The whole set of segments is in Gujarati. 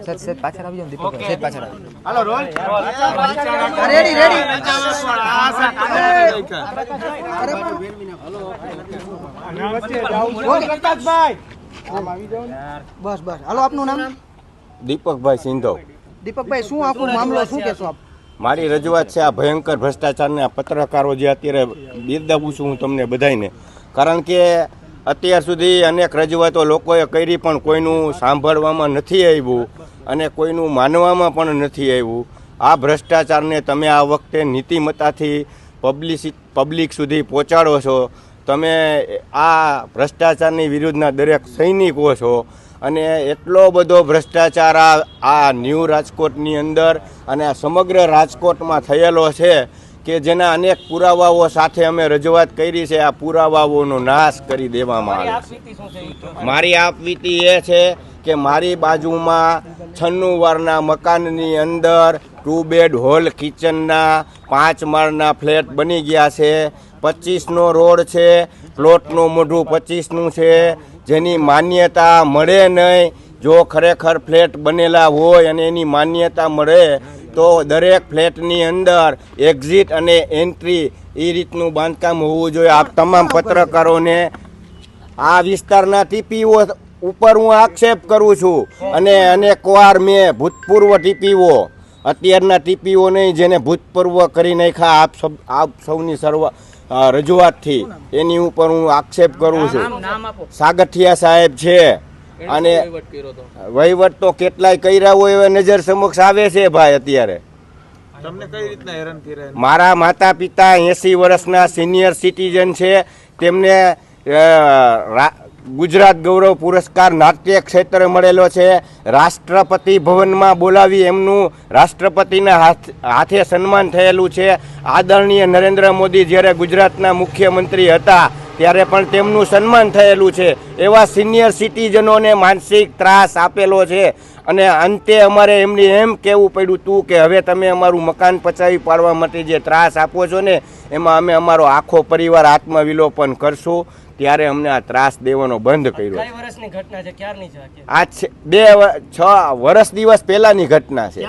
સેટ પાછળ આવી જાવ દીપક સેટ પાછળ આવી હાલો રોલ રેડી રેડી બસ બસ હાલો આપનું નામ દીપકભાઈ સિંધો. દીપકભાઈ શું આખો મામલો શું કહેશો આપ મારી રજૂઆત છે આ ભયંકર ભ્રષ્ટાચારને પત્રકારો જે અત્યારે બિરદાવું છું હું તમને બધાને, કારણ કે અત્યાર સુધી અનેક રજૂઆતો લોકોએ કરી પણ કોઈનું સાંભળવામાં નથી આવ્યું અને કોઈનું માનવામાં પણ નથી આવ્યું. આ ભ્રષ્ટાચારને તમે આ વખતે નીતિમત્તાથી પબ્લિક સુધી પહોંચાડો છો. તમે આ ભ્રષ્ટાચારની વિરુદ્ધના દરેક સૈનિકો છો અને એટલો બધો ભ્રષ્ટાચાર આ ન્યૂ રાજકોટની અંદર અને આ સમગ્ર રાજકોટમાં થયેલો છે કે જેના અનેક પુરાવાઓ સાથે અમે રજૂઆત કરી છે. આ પુરાવાઓનો નાશ કરી દેવામાં આવે છે. મારી આપવીતી એ છે કે મારી બાજુમાં 96 વારના મકાનની અંદર 2 બેડ હોલ કિચનના 5 માળના ફ્લેટ બની ગયા છે. 25નો રોડ છે, પ્લોટનું મોઢું 25નું છે, જેની માન્યતા મળે નહીં. જો ખરેખર ફ્લેટ બનેલા હોય અને એની માન્યતા મળે તો દરેક ફ્લેટની અંદર એક્ઝિટ અને એન્ટ્રી એ રીતનું બાંધકામ હોવું જોઈએ. આપ તમામ પત્રકારોને આ વિસ્તારના ટીપીઓ ઉપર હું આક્ષેપ કરું છું અને અનેક વાર મેં ભૂતપૂર્વ ટીપીઓ, અત્યારના ટીપીઓ નહીં જેને ભૂતપૂર્વ કરી નાખ્યા આપ સૌની રજૂઆતથી એની ઉપર હું આક્ષેપ કરું છું. સાગઠિયા સાહેબ છે અને વહીવટ તો કેટલાય કર્યા હોય એવા નજર સમક્ષ આવે છે ભાઈ. અત્યારે તમને કઈ રીતના હેરાન કર્યા? મારા માતા પિતા 80 વર્ષના સિનિયર સિટીઝન છે. તેમને ગુજરાત ગૌરવ પુરસ્કાર નાટ્ય ક્ષેત્રે મળેલો છે. રાષ્ટ્રપતિ ભવનમાં બોલાવી એમનું રાષ્ટ્રપતિના હાથે સન્માન થયેલું છે. આદરણીય નરેન્દ્ર મોદી જ્યારે ગુજરાતના મુખ્યમંત્રી હતા ત્યારે પણ તેમનું સન્માન થયેલું છે. એવા સિનિયર સિટીઝનોને માનસિક ત્રાસ આપેલો છે અને અંતે અમારે એમની એમ કહેવું પડ્યું હતું કે હવે તમે અમારું મકાન પચાવી પાડવા માટે જે ત્રાસ આપો છો ને એમાં અમે અમારો આખો પરિવાર આત્મવિલોપન કરશું. ત્યારે અમને આ ત્રાસ દેવાનો બંધ કર્યો. આ 6 વર્ષ દિવસ પહેલાની ઘટના છે.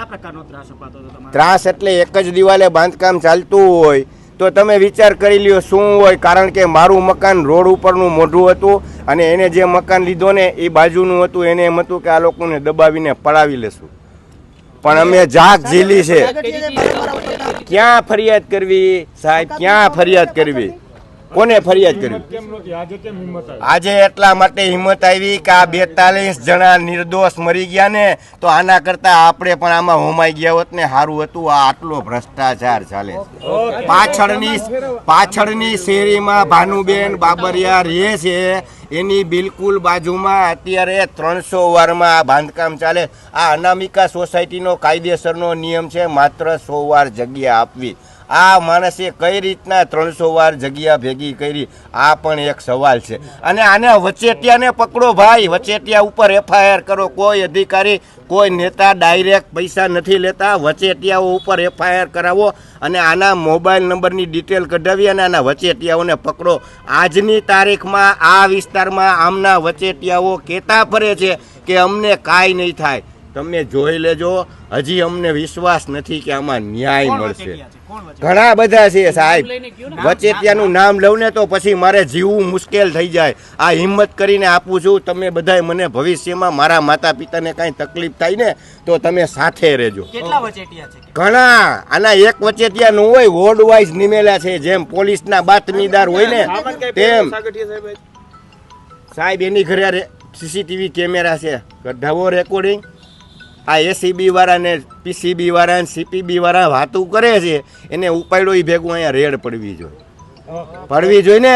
ત્રાસ એટલે એક જ દિવાલે બાંધકામ ચાલતું હોય તો તમે વિચાર કરી લ્યો શું હોય. કારણ કે મારું મકાન રોડ ઉપરનું મોઢું હતું અને એને જે મકાન લીધો ને એ બાજુનું હતું. એને એમ હતું કે આ લોકોને દબાવીને પડાવી લેશું, પણ અમે જાગ ઝીલી છે. ક્યાં ફરિયાદ કરવી સાહેબ, ક્યાં ફરિયાદ કરવી, કોને ફરિયાદ કરવી? આજે એટલા માટે હિંમત આવી કે આ 42 જણા નિર્દોષ મરી ગયા ને તો આના કરતા આપણે પણ આમાં હોમાઈ ગયા હોત ને સારું હતું. આ આટલો ભ્રષ્ટાચાર ચાલે છે. પાછળની શેરીમાં ભાનુબેન બાબરિયા રહે છે, એની બિલકુલ બાજુમાં અત્યારે 300 વારમાં આ બાંધકામ ચાલે. આ અનામિકા સોસાયટીનો કાયદેસરનો નિયમ છે માત્ર 100 વાર જગ્યા આપવી. આ માણસે કઈ રીતના 300 વાર જગ્યા ભેગી કરી, આ પણ એક સવાલ છે. અને આને વચેટિયાને પકડો ભાઈ, વચેટિયા ઉપર FIR કરો. કોઈ અધિકારી, કોઈ નેતા ડાયરેક્ટ પૈસા નથી લેતા. વચેટિયાઓ ઉપર FIR કરાવો અને આના મોબાઈલ નંબરની ડિટેલ કઢાવી અને આના વચેટિયાઓને પકડો. આજની તારીખમાં આ વિસ્તારમાં આમના વચેટિયાઓ કહેતા ફરે છે કે અમને કાંઈ નહીં થાય. તમે જોઈ લેજો, હજી અમને વિશ્વાસ નથી કે આમાં ન્યાય મળશે. ઘણા બધા છે સાહેબ, વચેટિયાનું નામ લઉં ને તો પછી મારે જીવવું મુશ્કેલ થઈ જાય. આ હિંમત કરીને આપું છું. તમે બધાય મને ભવિષ્યમાં મારા માતા પિતાને કાંઈ તકલીફ થાય ને તો તમે સાથે રહેજો. ઘણા આના એક વચેટિયા નું હોય, વોર્ડ વાઇઝ નિમેલા છે. જેમ પોલીસના બાતમીદાર હોય ને તેમ સાહેબ એની ઘરે CCTV કેમેરા છે, કઢાવો રેકોર્ડિંગ. આ ACB વાળા ને PCB વાળા ને CPB વાળા વાતું કરે છે એને ઉપાડ્યો એ ભેગું અહીંયા રેડ પડવી જોઈએ ને.